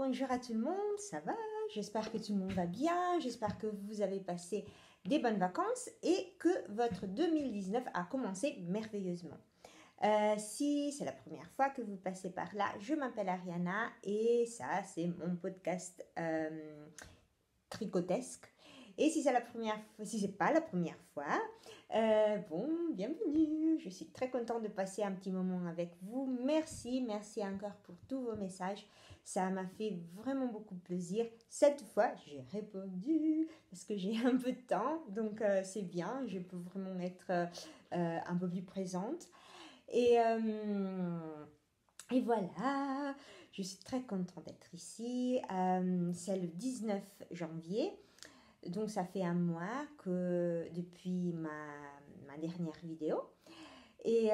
Bonjour à tout le monde, ça va? J'espère que tout le monde va bien, j'espère que vous avez passé des bonnes vacances et que votre 2019 a commencé merveilleusement. Si c'est la première fois que vous passez par là, je m'appelle Ariana et ça c'est mon podcast tricotesque. Et si c'est la première fois, si c'est pas la première fois, bienvenue. Je suis très contente de passer un petit moment avec vous. Merci encore pour tous vos messages. Ça m'a fait vraiment beaucoup plaisir. Cette fois, j'ai répondu parce que j'ai un peu de temps, donc c'est bien. Je peux vraiment être un peu plus présente. Et voilà, je suis très contente d'être ici. C'est le 19 janvier. Donc ça fait un mois que depuis ma dernière vidéo. Et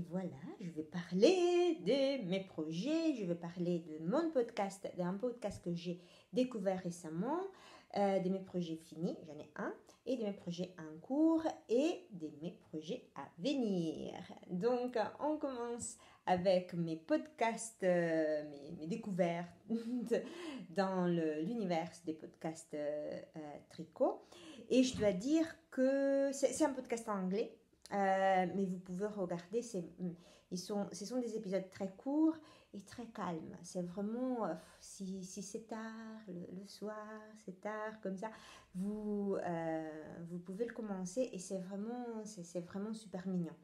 voilà, je vais parler de mes projets, je vais parler de mon podcast, d'un podcast que j'ai découvert récemment, de mes projets finis, j'en ai un, et de mes projets en cours et de mes projets à venir. Donc on commence avec mes podcasts, mes découvertes dans l'univers des podcasts tricot. Et je dois dire que c'est un podcast en anglais, mais vous pouvez regarder, ce sont des épisodes très courts et très calmes. C'est vraiment, si c'est tard, le soir, c'est tard, comme ça, vous pouvez le commencer et c'est vraiment super mignon.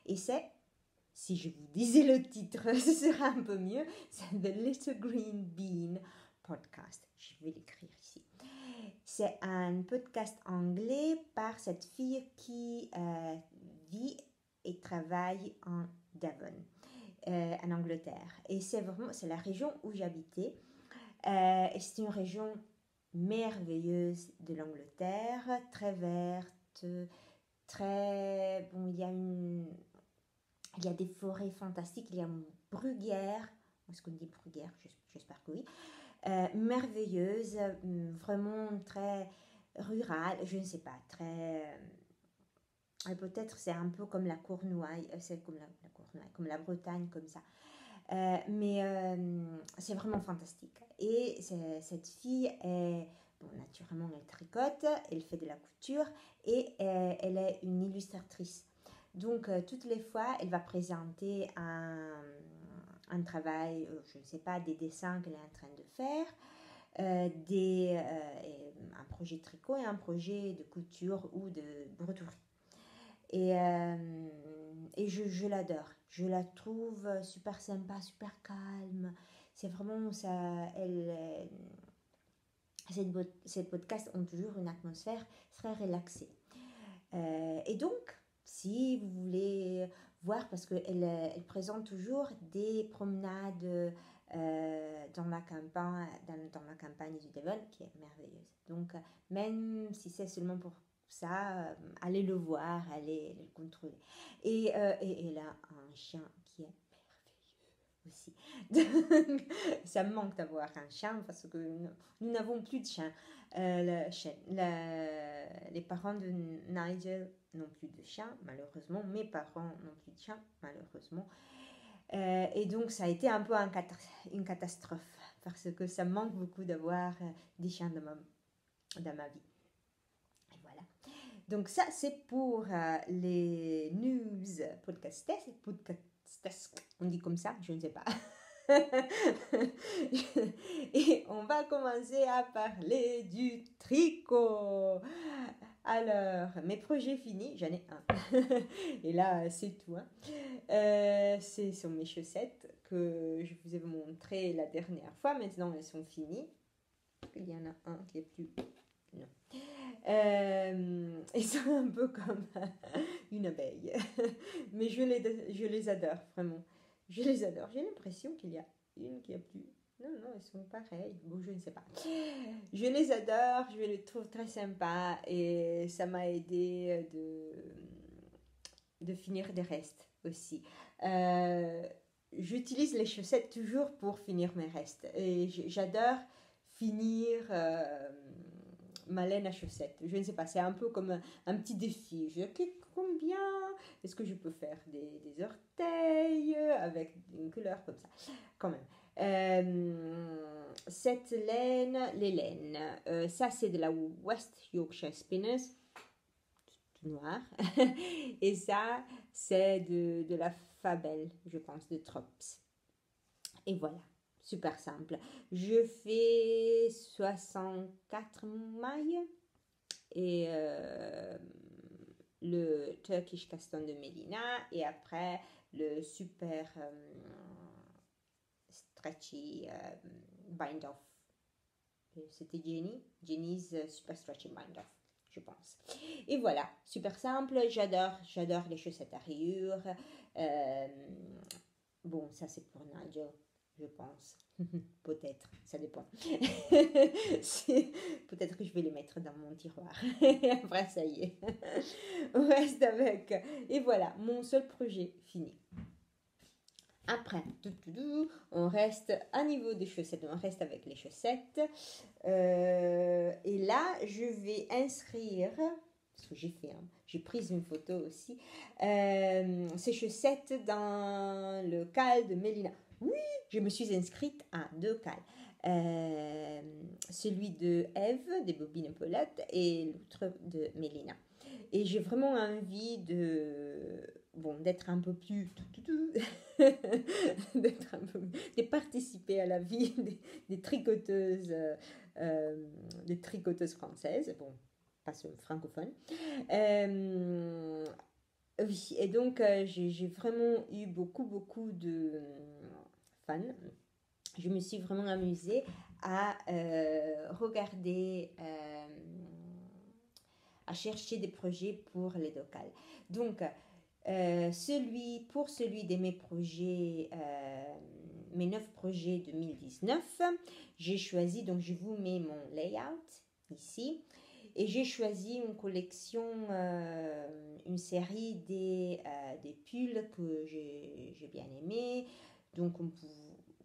Et si je vous disais le titre, ce serait un peu mieux, c'est The Little Green Bean Podcast. Je vais l'écrire ici. C'est un podcast anglais par cette fille qui vit et travaille en Devon, en Angleterre. Et c'est la région où j'habitais. Et c'est une région merveilleuse de l'Angleterre, très verte, très... Bon, il y a des forêts fantastiques, il y a une bruyère. Est-ce qu'on dit bruyère? J'espère que oui. Merveilleuse, vraiment très rurale, je ne sais pas, très... peut-être c'est un peu comme la Cornouaille, c'est comme la Cornouaille, comme la Bretagne, comme ça. Mais c'est vraiment fantastique. Et cette fille est... Bon, naturellement, elle tricote, elle fait de la couture et elle est une illustratrice. Donc, toutes les fois, elle va présenter un travail, je ne sais pas, des dessins qu'elle est en train de faire, un projet de tricot et un projet de couture ou de broderie. Et je l'adore. Je la trouve super sympa, super calme. C'est vraiment ça. Ces podcasts ont toujours une atmosphère très relaxée. Et donc, si vous voulez voir, parce qu'elle présente toujours des promenades dans la campagne du Devon, qui est merveilleuse. Donc, même si c'est seulement pour ça, allez le voir, allez le contrôler. Et elle a un chien qui est aussi. Donc, ça me manque d'avoir un chien parce que nous n'avons plus de chien. Les parents de Nigel n'ont plus de chien, malheureusement. Mes parents n'ont plus de chien, malheureusement. Et donc, ça a été un peu une catastrophe parce que ça me manque beaucoup d'avoir des chiens dans ma vie. Et voilà. Donc, ça, c'est pour les news podcastesques. On dit comme ça, je ne sais pas. Et on va commencer à parler du tricot. Alors, mes projets finis, j'en ai un. Et là, c'est tout. Hein. Ce sont mes chaussettes que je vous ai montré la dernière fois. Maintenant, elles sont finies. Il y en a un qui est plus... Non. Ils sont un peu comme une abeille. Mais je les adore, vraiment. Je les adore. J'ai l'impression qu'il y a une qui a plus... Non, elles sont pareilles. Bon, je ne sais pas. Je les adore, je les trouve très sympas et ça m'a aidé de finir des restes aussi. J'utilise les chaussettes toujours pour finir mes restes et j'adore finir ma laine à chaussettes. Je ne sais pas, c'est un peu comme un petit défi. Je dis, combien est-ce que je peux faire des orteils avec une couleur comme ça, quand même. Cette laine, les laines, ça c'est de la West Yorkshire Spinners, tout noir. Et ça, c'est de la Fabel, je pense, de Trops. Et voilà, super simple. Je fais 64 mailles et le Turkish Caston de Melina et après le super stretchy bind off. C'était Jenny's super stretchy bind off, je pense. Et voilà, super simple. J'adore les chaussettes à rayures. Bon, ça c'est pour Nigel, je pense. Peut-être, ça dépend. Peut-être que je vais les mettre dans mon tiroir. Après, ça y est. On reste avec. Et voilà, mon seul projet fini. Après, on reste à niveau des chaussettes. On reste avec les chaussettes. Et là, je vais inscrire, parce que j'ai pris une photo aussi, ces chaussettes dans le cal de Melina. Oui, je me suis inscrite à 2 cals. Celui de Eve, des bobines Paulette, et l'autre de Melina. Et j'ai vraiment envie d'être un peu plus... de participer à la vie des tricoteuses, françaises. Bon, pas francophones. Oui, et donc j'ai vraiment eu beaucoup de fans. Je me suis vraiment amusée à regarder, à chercher des projets pour les locales. Donc, celui de mes projets, mes 9 projets 2019, j'ai choisi, donc je vous mets mon layout ici, et j'ai choisi une collection, une série des pulls que j'ai bien aimé. Donc,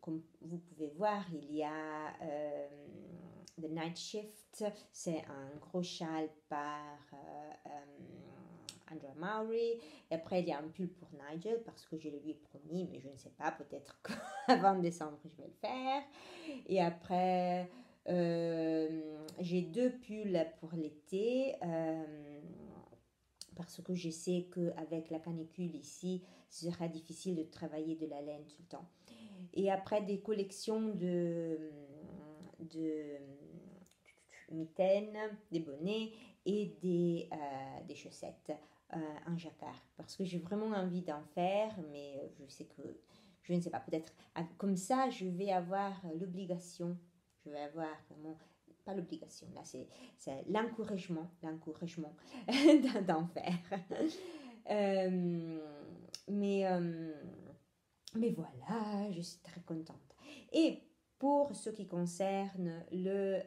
comme vous pouvez voir, il y a The Night Shift, c'est un gros châle par Andrea Mowry. Et après, il y a un pull pour Nigel parce que je le lui ai promis, mais je ne sais pas, peut-être qu'avant décembre, je vais le faire. Et après, j'ai 2 pulls pour l'été parce que je sais qu'avec la canicule ici, ce sera difficile de travailler de la laine tout le temps. Et après, des collections de mitaines, des bonnets et des chaussettes en jacquard. Parce que j'ai vraiment envie d'en faire, mais je sais que, je ne sais pas, peut-être comme ça, je vais avoir l'obligation, je vais avoir vraiment, pas l'obligation, là c'est l'encouragement d'en faire. Mais voilà, je suis très contente. Et pour ce qui concerne le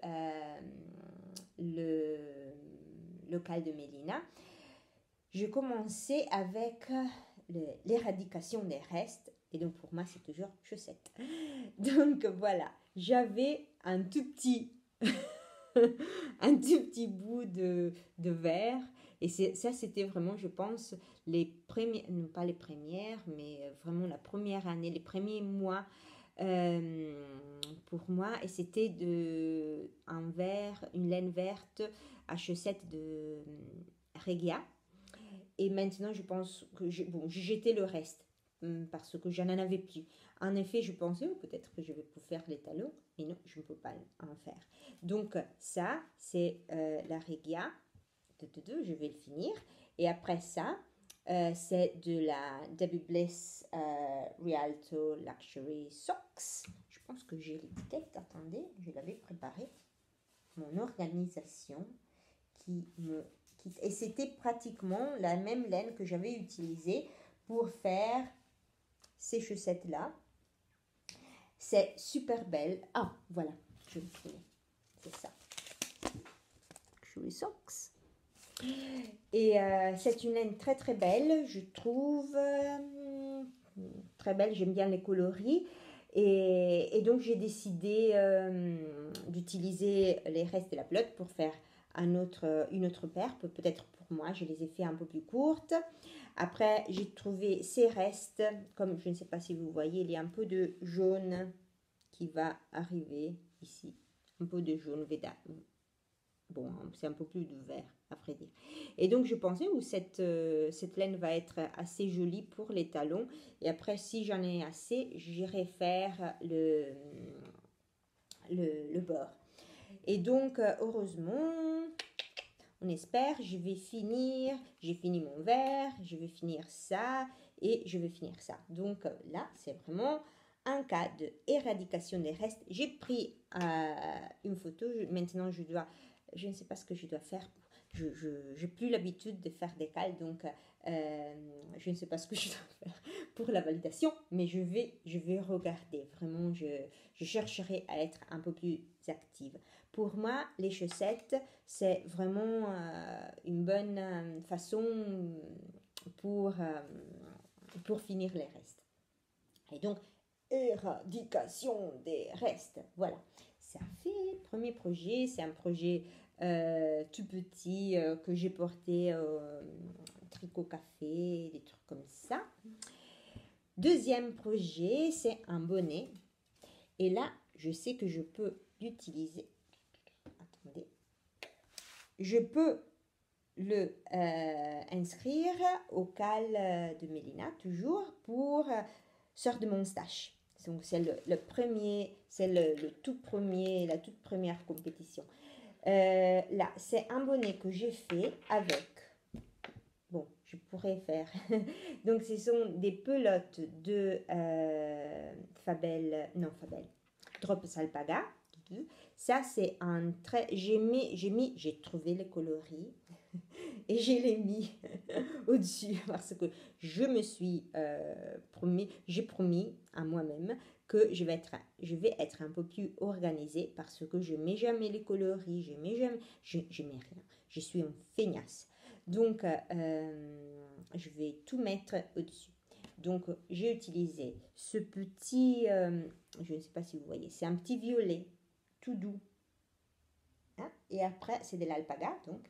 cal de Melina, je commençais avec l'éradication des restes. Et donc pour moi, c'est toujours chaussettes. Donc voilà, j'avais un tout petit bout de verre. Et ça, c'était vraiment, je pense, les premières, non pas les premières, mais vraiment la première année, les premiers mois pour moi. Et c'était une laine verte à chaussettes de Regia. Et maintenant, je pense que j'ai jeté le reste parce que je n'en avais plus. En effet, je pensais peut-être que je vais pouvoir faire les talons, mais non, je ne peux pas en faire. Donc ça, c'est la Regia. Je vais le finir. Et après ça, c'est de la Debbie Bliss Rialto Luxury Socks. Je pense que j'ai l'étiquette. Attendez, je l'avais préparé. Mon organisation et c'était pratiquement la même laine que j'avais utilisée pour faire ces chaussettes-là. C'est super belle. Ah, voilà, je vais le trouver. C'est ça. Luxury Socks. Et c'est une laine très très belle, je trouve. Très belle, j'aime bien les coloris. Et donc j'ai décidé d'utiliser les restes de la pelote pour faire une autre paire, peut-être pour moi, je les ai fait un peu plus courtes. Après, j'ai trouvé ces restes, comme je ne sais pas si vous voyez, il y a un peu de jaune qui va arriver ici. Un peu de jaune Veda. Bon, c'est un peu plus de vert, à vrai dire. Et donc, je pensais que cette laine va être assez jolie pour les talons. Et après, si j'en ai assez, j'irai faire le bord. Et donc, heureusement, on espère, j'ai fini mon verre, je vais finir ça et je vais finir ça. Donc là, c'est vraiment un cas d'éradication des restes. J'ai pris une photo, maintenant je ne sais pas ce que je dois faire. Je n'ai plus l'habitude de faire des cales, donc je ne sais pas ce que je dois faire pour la validation, mais je vais regarder. Vraiment, je chercherai à être un peu plus active. Pour moi, les chaussettes, c'est vraiment une bonne façon pour finir les restes. Et donc, éradication des restes. Voilà, ça fait premier projet. C'est un projet tout petit que j'ai porté tricot café, des trucs comme ça. Deuxième projet, c'est un bonnet. Et là, je sais que je peux l'utiliser. Attendez. Je peux le inscrire au cal de Mélina, toujours pour sort de mon stache. Donc, c'est le premier, c'est le tout premier, la toute première compétition. Là, c'est un bonnet que j'ai fait avec. Bon, je pourrais faire. Donc, ce sont des pelotes de Drops Alpaga. Ça, c'est un trait. J'ai trouvé les coloris et je l'ai mis au-dessus parce que je me suis j'ai promis à moi-même que je vais être un peu plus organisée parce que je mets jamais les coloris, je mets rien. Je suis une feignasse. Donc, je vais tout mettre au-dessus. Donc, j'ai utilisé ce petit, je ne sais pas si vous voyez, c'est un petit violet tout doux. Hein? Et après, c'est de l'alpaga, donc.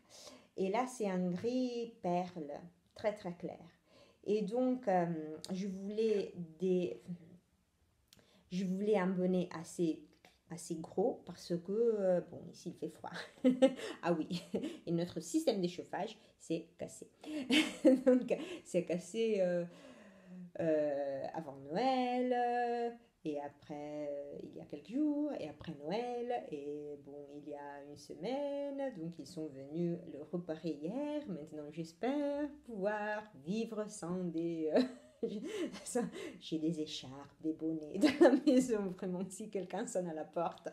Et là, c'est un gris perle, très très clair. Et donc, je voulais un bonnet assez gros parce que, bon, ici il fait froid. Ah oui, et notre système de chauffage, c'est cassé. Donc, c'est cassé avant Noël, et après, il y a quelques jours, et après Noël, et bon, il y a une semaine, donc ils sont venus le réparer hier. Maintenant, j'espère pouvoir vivre sans des... j'ai des écharpes, des bonnets dans la maison, vraiment, si quelqu'un sonne à la porte,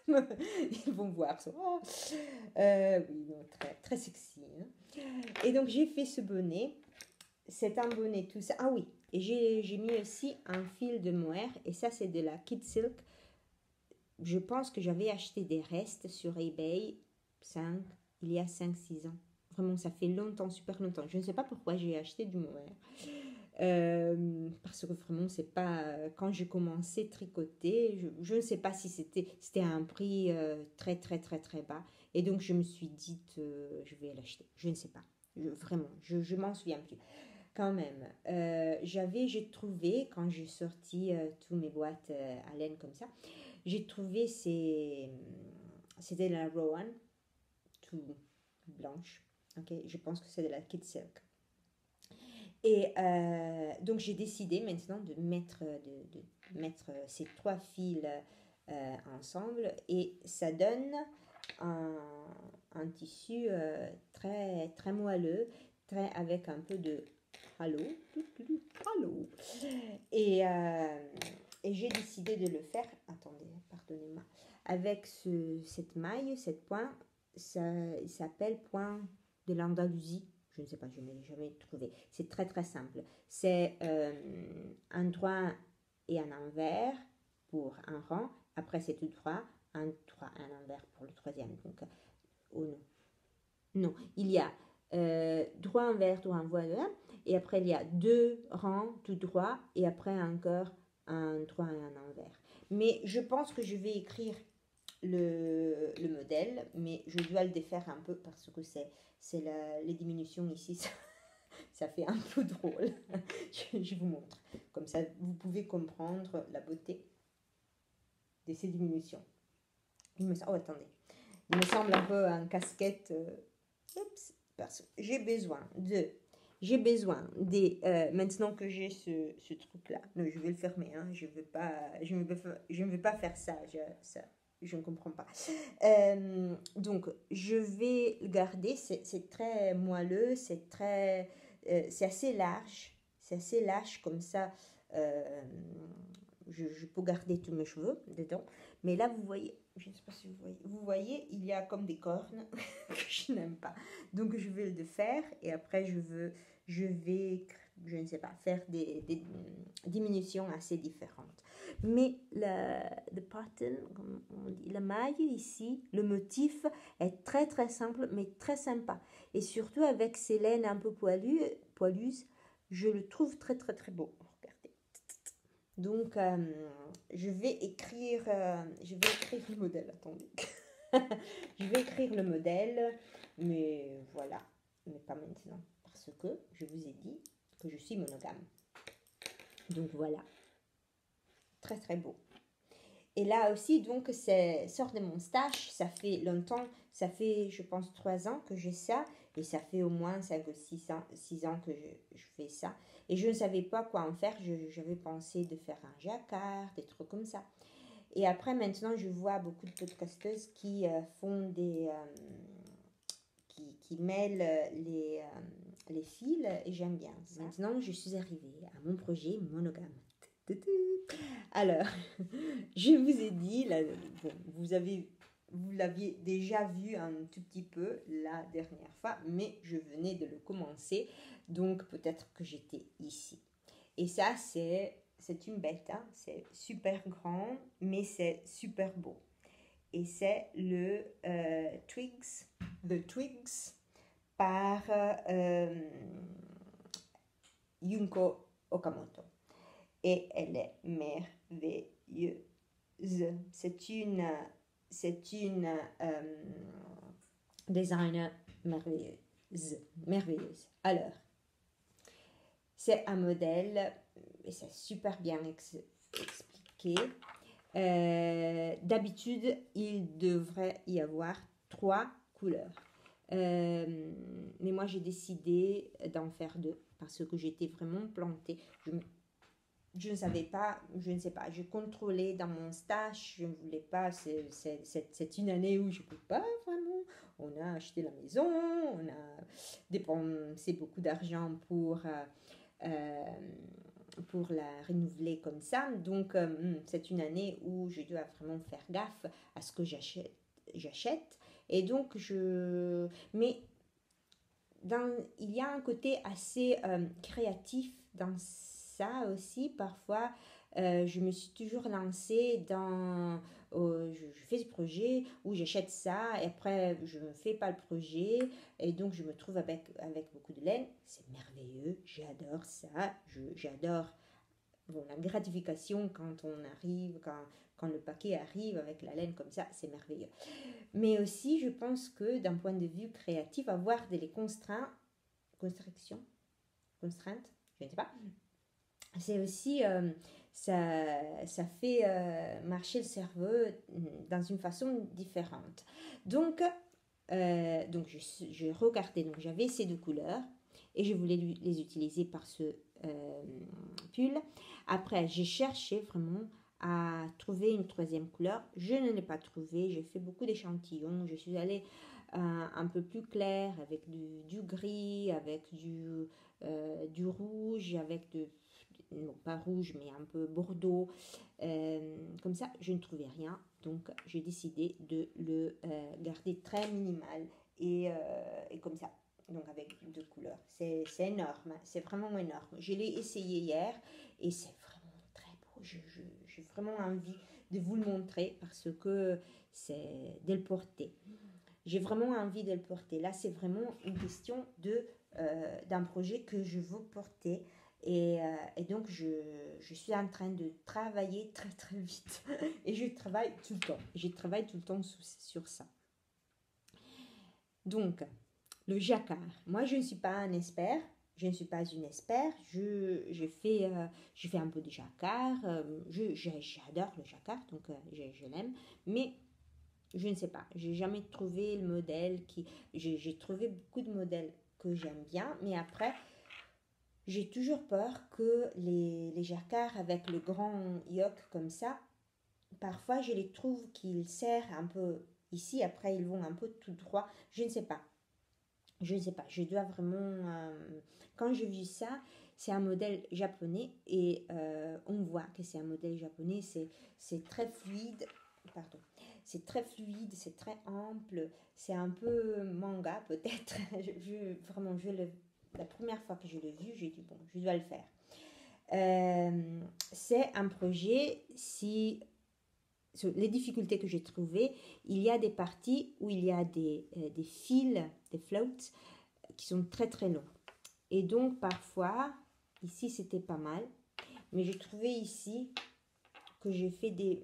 ils vont voir ça. Oh. Oui, non, très, très sexy. Hein. Et donc, j'ai fait ce bonnet. C'est un bonnet tout ça. Ah oui, et j'ai mis aussi un fil de mohair. Et ça, c'est de la Kid Silk. Je pense que j'avais acheté des restes sur eBay il y a 5-6 ans. Vraiment, ça fait longtemps, super longtemps. Je ne sais pas pourquoi j'ai acheté du mohair. Parce que vraiment, c'est pas... Quand j'ai commencé à tricoter, je ne sais pas si c'était à un prix très, très, très, très bas. Et donc, je me suis dit, je vais l'acheter. Je ne sais pas. Vraiment, je m'en souviens plus. Quand même, j'ai trouvé, quand j'ai sorti toutes mes boîtes à laine comme ça, j'ai trouvé c'était de la Rowan, tout blanche. Ok, je pense que c'est de la Kid Silk. Et donc, j'ai décidé maintenant de mettre ces 3 fils ensemble et ça donne un tissu très, très moelleux, avec un peu de halo. Et j'ai décidé de le faire, attendez, pardonnez-moi, avec cette maille, cette point, il s'appelle point de l'Andalousie. Je ne sais pas, je ne l'ai jamais trouvé. C'est très très simple. C'est un droit et un envers pour un rang. Après, c'est tout droit, un droit et un envers pour le troisième. Donc, oh non. Non, il y a droit, envers, droit, envers. Et après, il y a 2 rangs tout droit. Et après, encore un droit et un envers. Mais je pense que je vais écrire le modèle, mais je dois le défaire un peu parce que les diminutions ici, ça fait un peu drôle. Je vous montre. Comme ça, vous pouvez comprendre la beauté de ces diminutions. Oh, attendez. Il me semble un peu un casquette. Oups, parce que j'ai besoin des maintenant que j'ai ce truc là. Non, je vais le fermer, hein. Je ne veux pas faire ça. Je ne comprends pas. Donc je vais le garder. C'est très moelleux, c'est assez large. C'est assez large comme ça. Je peux garder tous mes cheveux dedans. Mais là, vous voyez, je ne sais pas si vous voyez, il y a comme des cornes que je n'aime pas. Donc, je vais le faire et après, je vais, je ne sais pas, faire des diminutions assez différentes. Mais le pattern, comme on dit, la maille ici, le motif est très très simple, mais très sympa. Et surtout avec ces laines un peu poilues, je le trouve très très très beau. Regardez. Donc, je vais écrire le modèle. Attendez. Je vais écrire le modèle, mais voilà, mais pas maintenant, parce que je vous ai dit que je suis monogame. Donc voilà, très très beau. Et là aussi, donc, c'est sort de mon stage, ça fait longtemps, ça fait, je pense, 3 ans que j'ai ça, et ça fait au moins 5 ou 6 ans que je fais ça. Et je ne savais pas quoi en faire, j'avais pensé de faire un jacquard, des trucs comme ça. Et après, maintenant, je vois beaucoup de podcasteuses qui font qui mêlent les fils, et j'aime bien ça. Maintenant, je suis arrivée à mon projet monogame. Alors, je vous ai dit, là, bon, vous l'aviez déjà vu un tout petit peu la dernière fois, mais je venais de le commencer, donc peut-être que j'étais ici. Et ça, c'est une bête, hein, c'est super grand, mais c'est super beau. Et c'est le Twigs par Junko Okamoto. Et elle est merveilleuse. C'est une designer merveilleuse. Alors, c'est un modèle, et c'est super bien expliqué. D'habitude, il devrait y avoir 3 couleurs. Mais moi, j'ai décidé d'en faire 2 parce que j'étais vraiment plantée. Je ne savais pas, je ne sais pas, je contrôlais dans mon stage, je ne voulais pas, c'est une année où je ne peux pas vraiment, on a acheté la maison, on a dépensé beaucoup d'argent pour la renouveler comme ça, donc c'est une année où je dois vraiment faire gaffe à ce que j'achète, et donc mais il y a un côté assez créatif dans ça aussi. Parfois, je me suis toujours lancée dans... je fais ce projet où j'achète ça et après, je ne fais pas le projet. Et donc, je me trouve avec beaucoup de laine. C'est merveilleux, j'adore ça. J'adore la gratification quand on arrive, quand le paquet arrive avec la laine comme ça, c'est merveilleux. Mais aussi, je pense que d'un point de vue créatif, avoir des contraintes, je ne sais pas, c'est aussi, ça fait marcher le cerveau dans une façon différente. Donc je regardais, donc j'avais ces 2 couleurs et je voulais les utiliser par ce pull. Après, j'ai cherché vraiment à trouver une 3e couleur. Je ne l'ai pas trouvée. J'ai fait beaucoup d'échantillons. Je suis allée un peu plus clair avec du gris, avec du rouge, avec non pas rouge mais un peu bordeaux. Comme ça, je ne trouvais rien. Donc, j'ai décidé de le garder très minimal et comme ça. Donc, avec 2 couleurs. C'est énorme. C'est vraiment énorme. Je l'ai essayé hier et c'est vraiment très beau. J'ai vraiment envie de vous le montrer parce que c'est de le porter. J'ai vraiment envie de le porter. Là, c'est vraiment une question d'un projet que je veux porter Et donc, je suis en train de travailler très très vite. Et je travaille tout le temps. Je travaille tout le temps sur ça. Donc, le jacquard. Moi, je ne suis pas un expert. Je ne suis pas une expert. Je fais un peu de jacquard. J'adore le jacquard, donc je l'aime. Mais je ne sais pas. J'ai jamais trouvé le modèle qui. J'ai trouvé beaucoup de modèles que j'aime bien. Mais après, j'ai toujours peur que les jacquards avec le grand yoke comme ça, parfois je les trouve qu'ils serrent un peu ici. Après, ils vont un peu tout droit. Je ne sais pas. Je ne sais pas, je dois vraiment... quand j'ai vu ça, c'est un modèle japonais et on voit que c'est un modèle japonais, c'est très fluide, pardon, c'est très fluide, c'est très ample, c'est un peu manga peut-être. Vraiment, la première fois que je l'ai vu, j'ai dit bon, je dois le faire. C'est un projet, si sur les difficultés que j'ai trouvées, il y a des parties où il y a des fils, des floats, qui sont très très longs. Et donc parfois, ici c'était pas mal, mais j'ai trouvé ici que j'ai fait des...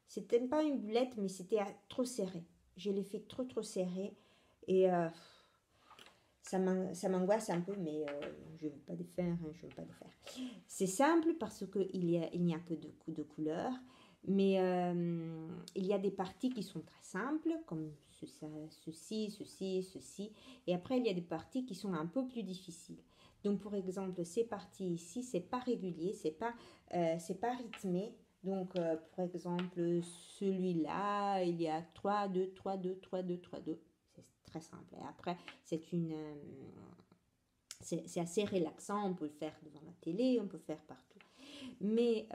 C'était pas une boulette, mais c'était trop serré. Je l'ai fait trop serré et ça m'angoisse un peu, mais je ne veux pas le faire, je veux pas le faire. C'est simple parce qu'il n'y a que de couleurs, mais il y a des parties qui sont très simples, comme ceci, et après il y a des parties qui sont un peu plus difficiles. Donc pour exemple, ces parties ici, c'est pas régulier, c'est pas rythmé. Donc pour exemple, celui-là, il y a 3, 2, 3, 2, 3, 2, 3, 2. C'est très simple. Et après, c'est assez relaxant. On peut le faire devant la télé, on peut le faire partout. Mais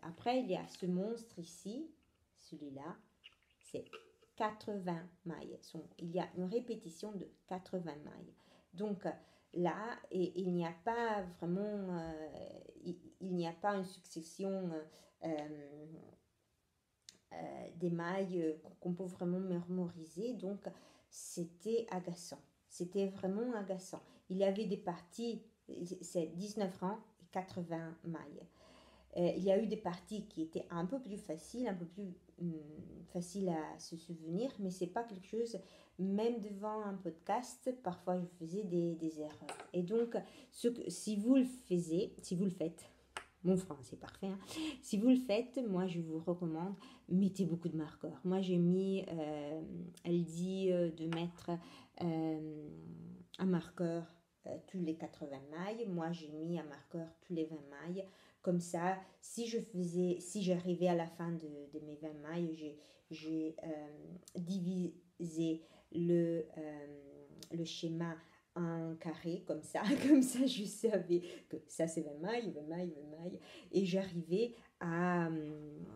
après, il y a ce monstre ici, celui-là, c'est 80 mailles. Il y a une répétition de 80 mailles. Donc là, il n'y a pas vraiment, il n'y a pas une succession des mailles qu'on peut vraiment mémoriser. Donc c'était agaçant. C'était vraiment agaçant. Il y avait des parties, c'est 19 rangs et 80 mailles. Il y a eu des parties qui étaient un peu plus faciles, un peu plus faciles à se souvenir, mais c'est pas quelque chose, même devant un podcast, parfois je faisais des erreurs. Et donc, si vous le faites, mon français c'est parfait, hein. Si vous le faites, moi je vous recommande, mettez beaucoup de marqueurs. Moi j'ai mis, elle dit de mettre un marqueur tous les 80 mailles. Moi j'ai mis un marqueur tous les 20 mailles. Comme ça, si j'arrivais à la fin de mes 20 mailles, j'ai divisé le schéma en carré, comme ça je savais que ça c'est 20 mailles, 20 mailles, 20 mailles, et j'arrivais à me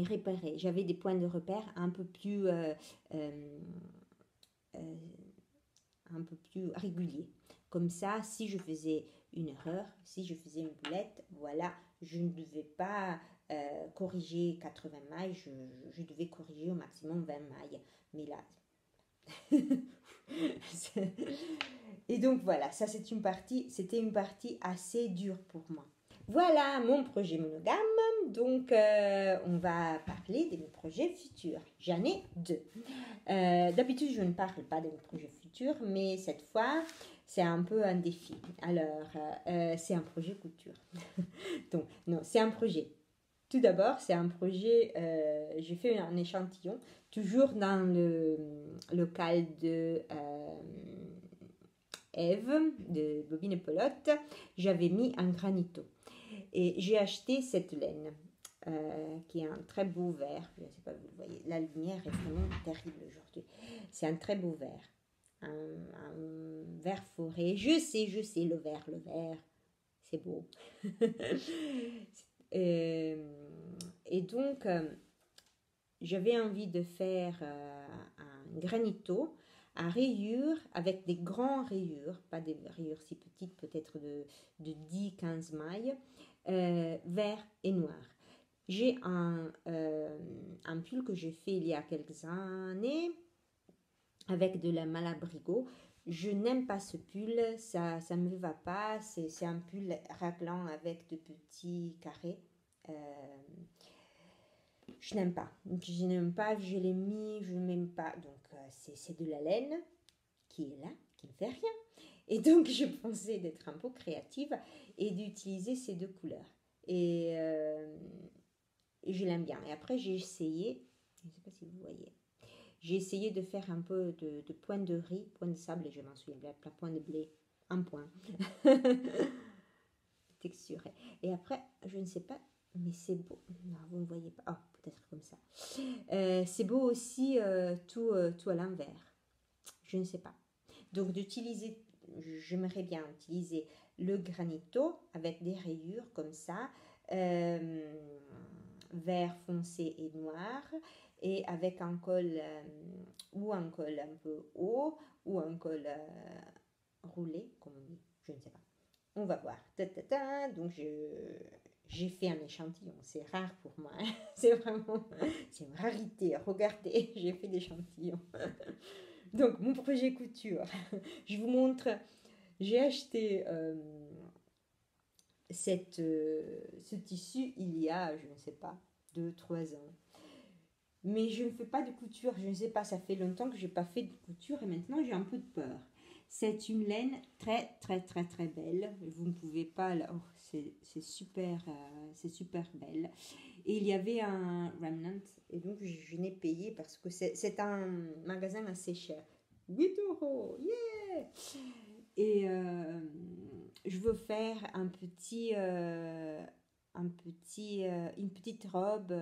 repérer. J'avais des points de repère un peu plus réguliers. Comme ça, si je faisais une erreur, si je faisais une boulette, voilà, je ne devais pas corriger 80 mailles, je devais corriger au maximum 20 mailles. Mais là... Et donc voilà, ça c'était une partie assez dure pour moi. Voilà mon projet monogame. Donc on va parler de mes projets futurs. J'en ai 2. D'habitude je ne parle pas de mes projets futurs, mais cette fois c'est un peu un défi. Alors c'est un projet couture. Donc non, c'est un projet. Tout d'abord, c'est un projet, j'ai fait un échantillon, toujours dans le local de Eve, de Bobine et Pelote. J'avais mis un granito. Et j'ai acheté cette laine, qui est un très beau vert. Je ne sais pas si vous le voyez. La lumière est vraiment terrible aujourd'hui. C'est un très beau vert. Un vert forêt. Je sais, le vert. C'est beau. Et donc, j'avais envie de faire un granito à rayures, avec des grands rayures, pas des rayures si petites, peut-être de 10-15 mailles, vert et noir. J'ai un pull que j'ai fait il y a quelques années avec de la Malabrigo Je n'aime pas ce pull, ça me va pas. C'est un pull raglan avec de petits carrés. Je n'aime pas. Je n'aime pas, je l'ai mis, je n'aime pas. Donc, c'est de la laine qui est là, qui ne fait rien. Et donc, je pensais d'être un peu créative et d'utiliser ces deux couleurs. Et je l'aime bien. Et après, j'ai essayé, je ne sais pas si vous voyez, j'ai essayé de faire un peu de point de riz, point de sable, et je m'en souviens, plein point de blé, un point. Texturé. Et après, je ne sais pas, mais c'est beau. Non, vous ne voyez pas. Oh, peut-être comme ça. C'est beau aussi tout à l'envers. Je ne sais pas. Donc, d'utiliser, j'aimerais bien utiliser le granito avec des rayures comme ça, vert foncé et noir, et avec un col ou un col un peu haut ou un col roulé, comme on dit, je ne sais pas. On va voir. Donc j'ai fait un échantillon, c'est rare pour moi, c'est vraiment, c'est une rarité. Regardez, j'ai fait l'échantillon. Donc mon projet couture, je vous montre, j'ai acheté ce tissu il y a, je ne sais pas, 2-3 ans. Mais je ne fais pas de couture, je ne sais pas, ça fait longtemps que je n'ai pas fait de couture et maintenant j'ai un peu de peur. C'est une laine très très très très belle, vous ne pouvez pas, oh, c'est super belle. Et il y avait un remnant et donc je n'ai payé parce que c'est un magasin assez cher. 8 euros, yeah! Et je veux faire une petite robe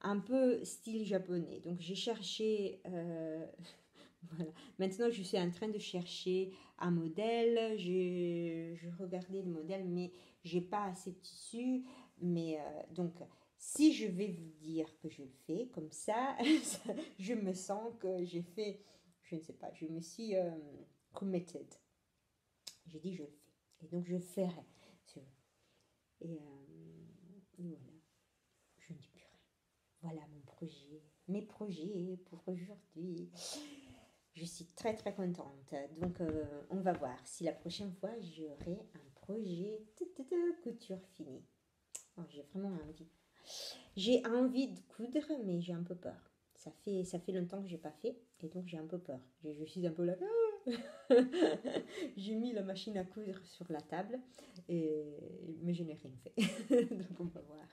un peu style japonais. Donc j'ai cherché, voilà. Maintenant je suis en train de chercher un modèle. Je regardais le modèle, mais j'ai pas assez de tissu. Mais donc si je vais vous dire que je le fais comme ça, je me sens que j'ai fait, je ne sais pas, je me suis committed. J'ai dit je le fais. Et donc je le ferai. Et voilà. Je ne dis plus rien. Voilà mon projet, mes projets pour aujourd'hui. Je suis très très contente. Donc on va voir si la prochaine fois j'aurai un projet couture finie. Oh, j'ai vraiment envie. J'ai envie de coudre, mais j'ai un peu peur. Ça fait longtemps que j'ai pas fait, et donc j'ai un peu peur. Je suis un peu là. J'ai mis la machine à coudre sur la table, mais je n'ai rien fait. Donc on va voir.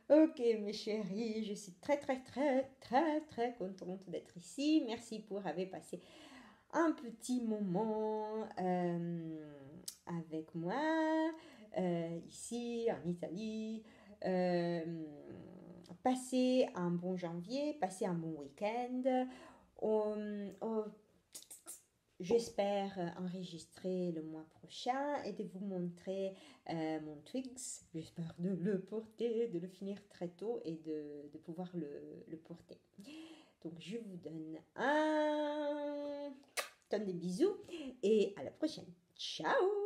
Ok mes chéris, je suis très très très très très contente d'être ici. Merci pour avoir passé un petit moment avec moi ici en Italie. Passez un bon janvier, passez un bon week-end. J'espère enregistrer le mois prochain et de vous montrer mon Twigs. J'espère de le porter, de le finir très tôt et de pouvoir le porter. Donc je vous donne un tonne de bisous et à la prochaine. Ciao!